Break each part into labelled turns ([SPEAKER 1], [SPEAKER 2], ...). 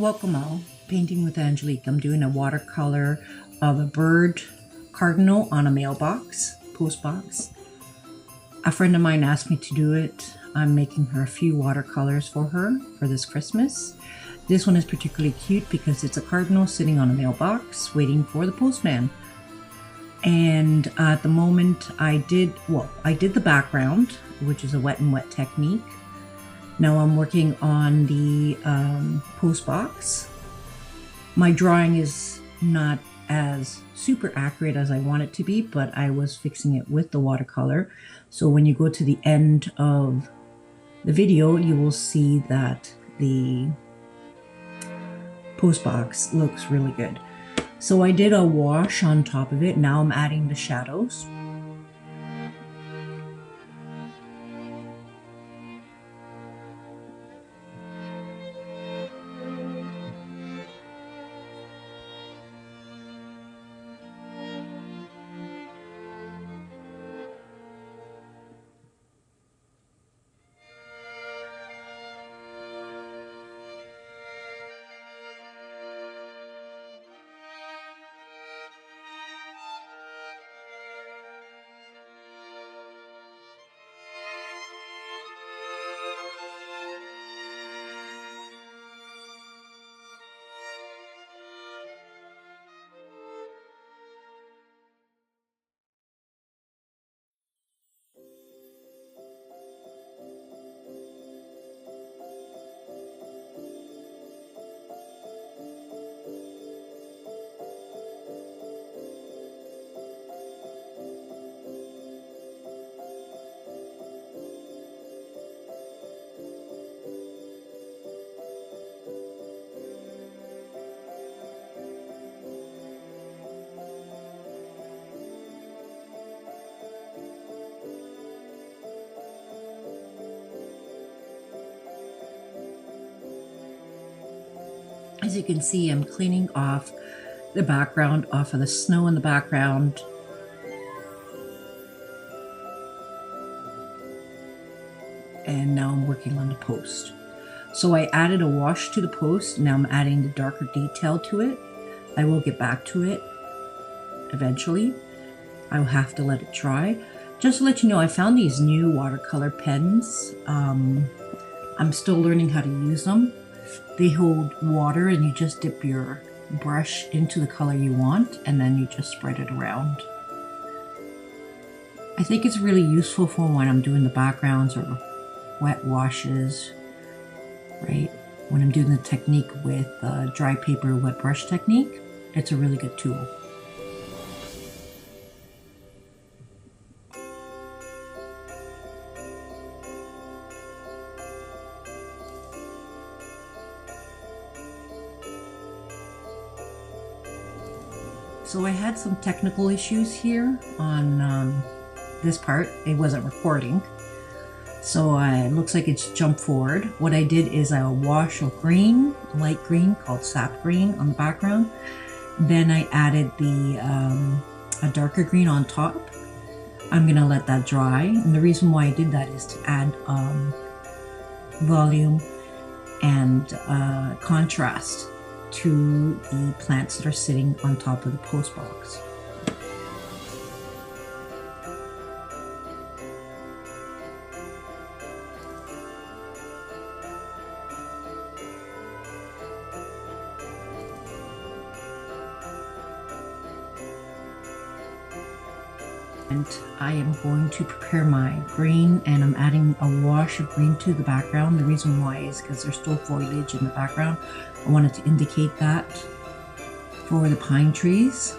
[SPEAKER 1] Welcome all, Painting with Angelique. I'm doing a watercolor of a bird cardinal on a mailbox, postbox. A friend of mine asked me to do it. I'm making her a few watercolors for her for this Christmas. This one is particularly cute because it's a cardinal sitting on a mailbox waiting for the postman. And at the moment I did the background, which is a wet and wet technique. Now I'm working on the post box. My drawing is not as super accurate as I want it to be, but I was fixing it with the watercolor. So when you go to the end of the video, you will see that the post box looks really good. So I did a wash on top of it. Now I'm adding the shadows. As you can see, I'm cleaning off the background, off of the snow in the background. And now I'm working on the post. So I added a wash to the post. Now I'm adding the darker detail to it. I will get back to it eventually. I'll have to let it dry. Just to let you know, I found these new watercolor pens. I'm still learning how to use them. They hold water and you just dip your brush into the color you want and then you just spread it around. I think it's really useful for when I'm doing the backgrounds or wet washes, right? When I'm doing the technique with dry paper wet brush technique, it's a really good tool. So I had some technical issues here on this part. It wasn't recording. So it looks like it's jumped forward. What I did is I wash of green, light green called sap green on the background. Then I added a darker green on top. I'm gonna let that dry. And the reason why I did that is to add volume and contrast to the plants that are sitting on top of the post box. And I am going to prepare my green, and I'm adding a wash of green to the background. The reason why is because there's still foliage in the background. I wanted to indicate that for the pine trees.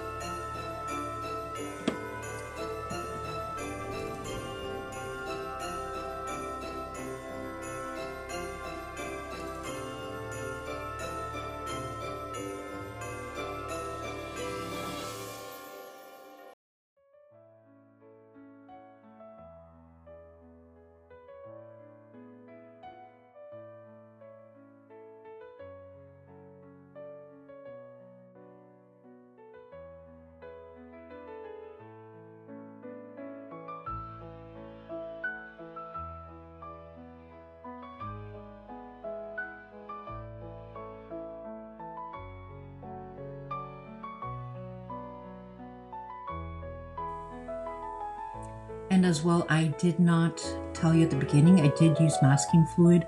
[SPEAKER 1] And as well, I did not tell you at the beginning, I did use masking fluid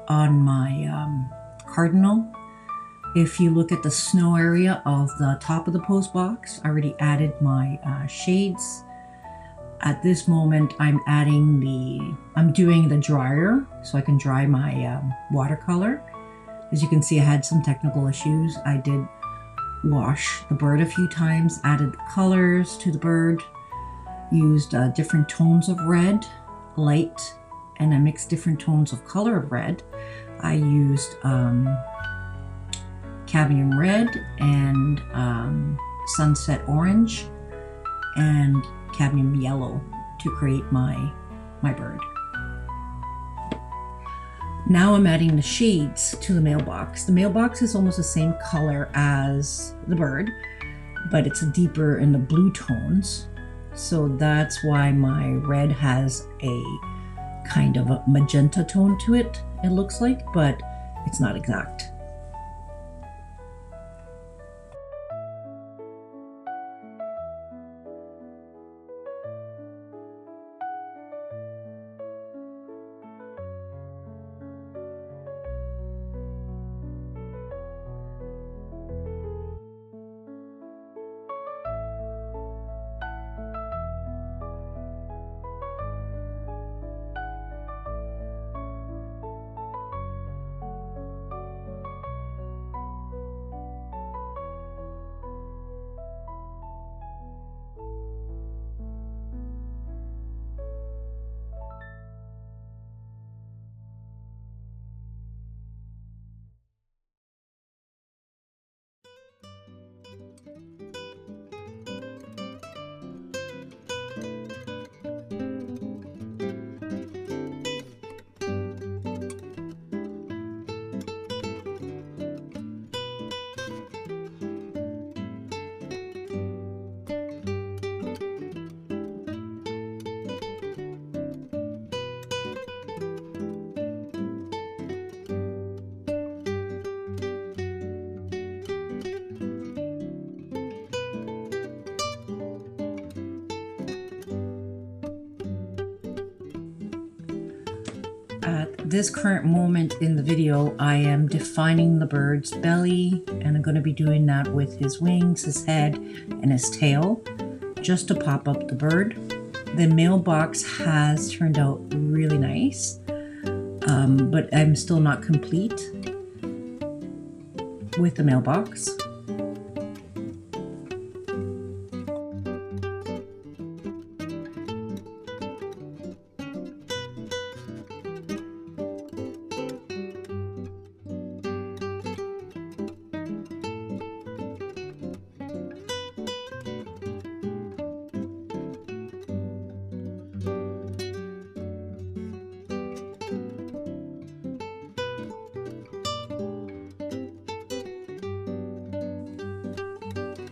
[SPEAKER 1] on my cardinal. If you look at the snow area of the top of the post box, I already added my shades. At this moment, I'm doing the dryer so I can dry my watercolor. As you can see, I had some technical issues. I did wash the bird a few times, added the colors to the bird, used different tones of red, light, and I mixed different tones of color of red. I used cadmium red and sunset orange and cadmium yellow to create my bird. Now I'm adding the shades to the mailbox. The mailbox is almost the same color as the bird, but it's deeper in the blue tones. So that's why my red has a kind of a magenta tone to it, it looks like, but it's not exact. At this current moment in the video, I am defining the bird's belly, and I'm going to be doing that with his wings, his head, and his tail, just to pop up the bird. The mailbox has turned out really nice, but I'm still not complete with the mailbox.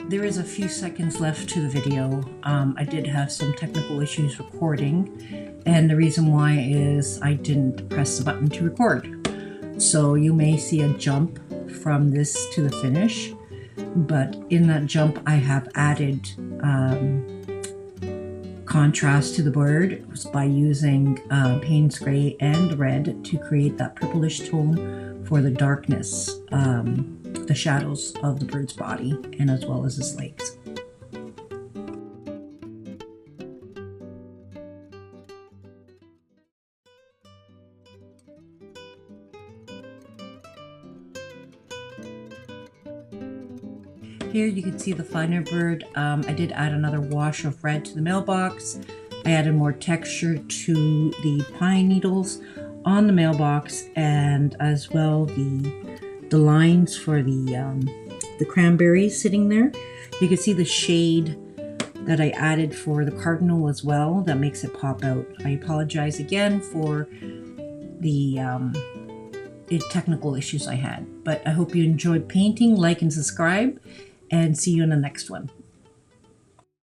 [SPEAKER 1] There is a few seconds left to the video. I did have some technical issues recording, and the reason why is I didn't press the button to record. So you may see a jump from this to the finish, but in that jump I have added contrast to the bird by using Payne's Gray and red to create that purplish tone for the darkness, the shadows of the bird's body, and as well as his legs. Here you can see the finer bird. I did add another wash of red to the mailbox. I added more texture to the pine needles on the mailbox, and as well the lines for the cranberries sitting there. You can see the shade that I added for the cardinal as well. That makes it pop out. I apologize again for the technical issues I had, but I hope you enjoyed painting. Like and subscribe, and see you in the next one.